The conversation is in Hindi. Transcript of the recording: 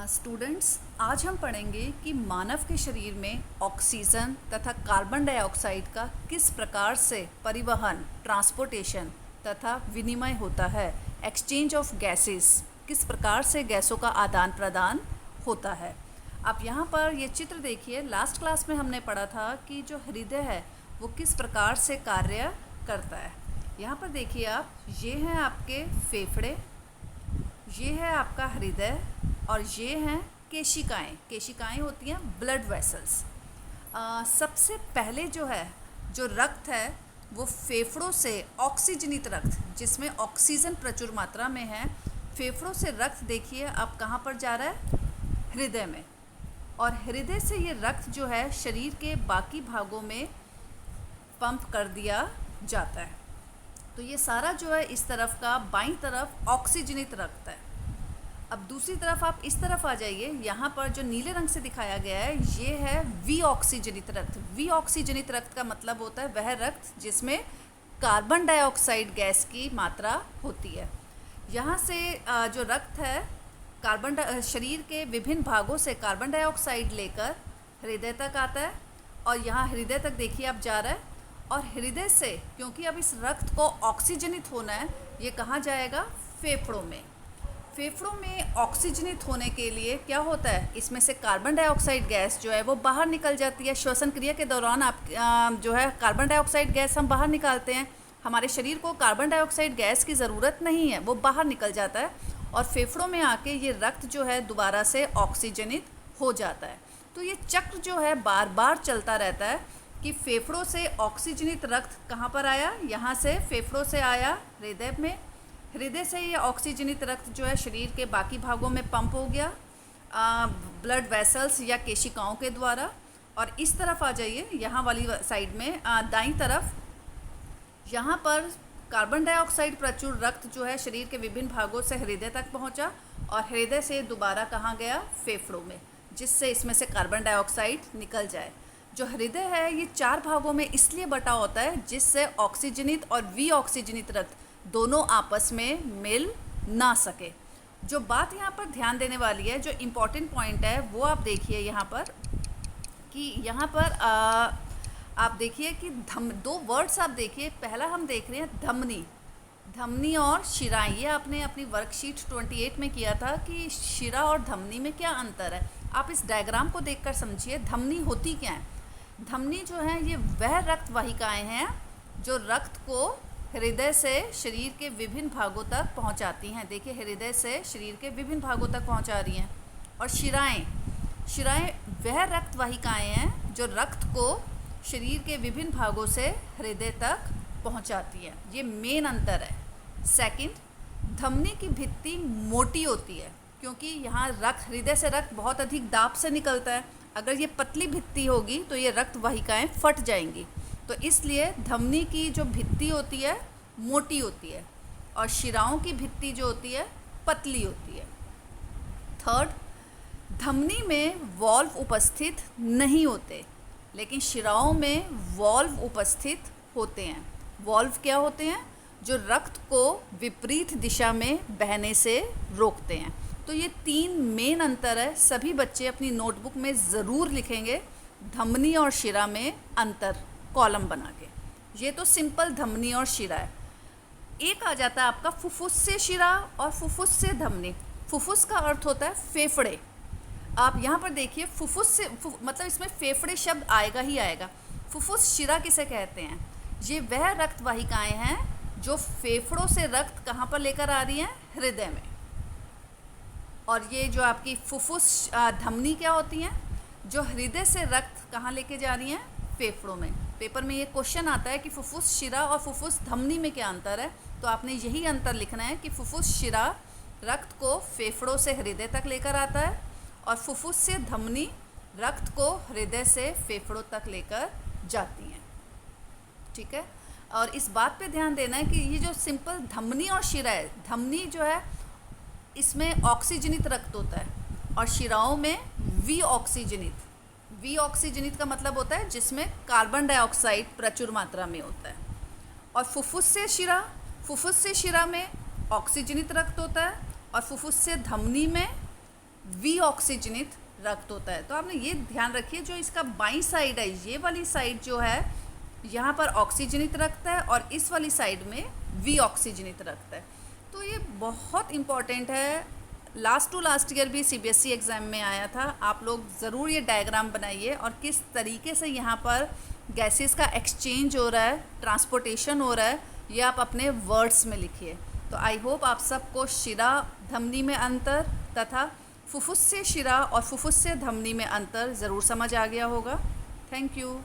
स्टूडेंट्स, आज हम पढ़ेंगे कि मानव के शरीर में ऑक्सीजन तथा कार्बन डाइऑक्साइड का किस प्रकार से परिवहन, ट्रांसपोर्टेशन तथा विनिमय होता है। एक्सचेंज ऑफ गैसेस, किस प्रकार से गैसों का आदान प्रदान होता है। आप यहाँ पर ये चित्र देखिए। लास्ट क्लास में हमने पढ़ा था कि जो हृदय है वो किस प्रकार से कार्य करता है। यहाँ पर देखिए आप, ये हैं आपके फेफड़े, ये है आपका हृदय और ये हैं केशिकाएँ। केशिकाएँ होती हैं ब्लड वेसल्स। सबसे पहले जो रक्त है वो फेफड़ों से ऑक्सीजनित रक्त, जिसमें ऑक्सीजन प्रचुर मात्रा में है, फेफड़ों से रक्त देखिए अब कहाँ पर जा रहा है, हृदय में। और हृदय से ये रक्त जो है शरीर के बाकी भागों में पंप कर दिया जाता है। तो ये सारा जो है इस तरफ का बाईं तरफ ऑक्सीजनित रक्त है। अब दूसरी तरफ आप इस तरफ आ जाइए। यहाँ पर जो नीले रंग से दिखाया गया है ये है वी ऑक्सीजनित रक्त। वी ऑक्सीजनित रक्त का मतलब होता है वह रक्त जिसमें कार्बन डाइऑक्साइड गैस की मात्रा होती है। यहाँ से जो रक्त है शरीर के विभिन्न भागों से कार्बन डाइऑक्साइड लेकर हृदय तक आता है और यहाँ हृदय तक देखिए आप जा रहा है। और हृदय से, क्योंकि अब इस रक्त को ऑक्सीजनित होना है, ये कहाँ जाएगा, फेफड़ों में। फेफड़ों में ऑक्सीजनित होने के लिए क्या होता है, इसमें से कार्बन डाइऑक्साइड गैस जो है वो बाहर निकल जाती है। श्वसन क्रिया के दौरान आप जो है कार्बन डाइऑक्साइड गैस हम बाहर निकालते हैं। हमारे शरीर को कार्बन डाइऑक्साइड गैस की ज़रूरत नहीं है, वो बाहर निकल जाता है और फेफड़ों में आके ये रक्त जो है दोबारा से ऑक्सीजनित हो जाता है। तो ये चक्र जो है बार बार चलता रहता है कि फेफड़ों से ऑक्सीजनित रक्त कहाँ पर आया, यहाँ से फेफड़ों से आया हृदय में। हृदय से ये ऑक्सीजनित रक्त जो है शरीर के बाकी भागों में पंप हो गया ब्लड वेसल्स या केशिकाओं के द्वारा। और इस तरफ आ जाइए, यहाँ वाली साइड में दाईं तरफ, यहाँ पर कार्बन डाइऑक्साइड प्रचुर रक्त जो है शरीर के विभिन्न भागों से हृदय तक पहुँचा और हृदय से दोबारा कहाँ गया, फेफड़ों में, जिससे इसमें से कार्बन डाइऑक्साइड निकल जाए। जो हृदय है ये 4 भागों में इसलिए बटा होता है जिससे ऑक्सीजनित और वी ऑक्सीजनित रक्त दोनों आपस में मिल ना सके। जो बात यहाँ पर ध्यान देने वाली है, जो इम्पोर्टेंट पॉइंट है, वो आप देखिए यहाँ पर कि यहाँ पर आप देखिए कि दो वर्ड्स आप देखिए। पहला हम देख रहे हैं धमनी। धमनी और शिराएँ, ये आपने अपनी वर्कशीट 28 में किया था कि शिरा और धमनी में क्या अंतर है। आप इस डायग्राम को देखकर समझिए धमनी होती क्या है। धमनी जो है ये वह रक्त वाहिकाएँ हैं जो रक्त को हृदय से शरीर के विभिन्न भागों तक पहुंचाती हैं। देखिए हृदय से शरीर के विभिन्न भागों तक पहुंचा रही हैं। और शिराएँ वह रक्त वाहिकाएँ हैं जो रक्त को शरीर के विभिन्न भागों से हृदय तक पहुंचाती हैं। ये मेन अंतर है। सेकंड, धमनी की भित्ति मोटी होती है क्योंकि यहाँ रक्त, हृदय से रक्त बहुत अधिक दाब से निकलता है। अगर ये पतली भित्ति होगी तो ये रक्त वाहिकाएँ फट जाएंगी। तो इसलिए धमनी की जो भित्ति होती है मोटी होती है और शिराओं की भित्ति जो होती है पतली होती है। थर्ड, धमनी में वॉल्व उपस्थित नहीं होते लेकिन शिराओं में वॉल्व उपस्थित होते हैं। वॉल्व क्या होते हैं, जो रक्त को विपरीत दिशा में बहने से रोकते हैं। तो ये 3 मेन अंतर है। सभी बच्चे अपनी नोटबुक में ज़रूर लिखेंगे धमनी और शिरा में अंतर, कॉलम बना के। ये तो सिंपल धमनी और शिरा है। एक आ जाता है आपका फुफ्फुस से शिरा और फुफ्फुस से धमनी। फुफ्फुस का अर्थ होता है फेफड़े। आप यहाँ पर देखिए फुफ्फुस से मतलब इसमें फेफड़े शब्द आएगा ही आएगा। फुफ्फुस शिरा किसे कहते हैं, ये वह रक्त वाहिकाएँ हैं जो फेफड़ों से रक्त कहाँ पर लेकर आ रही हैं, हृदय में। और ये जो आपकी फुफ्फुस धमनी क्या होती हैं, जो हृदय से रक्त कहाँ लेके जा रही हैं, फेफड़ों में। पेपर में ये क्वेश्चन आता है कि फुफ्फुस शिरा और फुफ्फुस धमनी में क्या अंतर है, तो आपने यही अंतर लिखना है कि फुफ्फुस शिरा रक्त को फेफड़ों से हृदय तक लेकर आता है और फुफ्फुस से धमनी रक्त को हृदय से फेफड़ों तक लेकर जाती हैं। ठीक है। और इस बात पे ध्यान देना है कि ये जो सिंपल धमनी और शिरा है, धमनी जो है इसमें ऑक्सीजनित रक्त होता है और शिराओं में वी ऑक्सीजनित का मतलब होता है जिसमें कार्बन डाइऑक्साइड प्रचुर मात्रा में होता है। और फुफ्फुस से शिरा में ऑक्सीजनित रक्त होता है और फुफ्फुस से धमनी में वी ऑक्सीजनित रक्त होता है। तो आपने ये ध्यान रखिए, जो इसका बाईं साइड है, ये वाली साइड जो है यहाँ पर ऑक्सीजनित रक्त है और इस वाली साइड में वी ऑक्सीजनित रक्त है। तो ये बहुत इम्पॉर्टेंट है, लास्ट टू लास्ट ईयर भी सीबीएसई एग्ज़ाम में आया था। आप लोग ज़रूर ये डायग्राम बनाइए और किस तरीके से यहाँ पर गैसेस का एक्सचेंज हो रहा है, ट्रांसपोर्टेशन हो रहा है, ये आप अपने वर्ड्स में लिखिए। तो आई होप आप सबको शिरा धमनी में अंतर तथा फुफ्फुस से शिरा और फुफ्फुस से धमनी में अंतर ज़रूर समझ आ गया होगा। Thank you.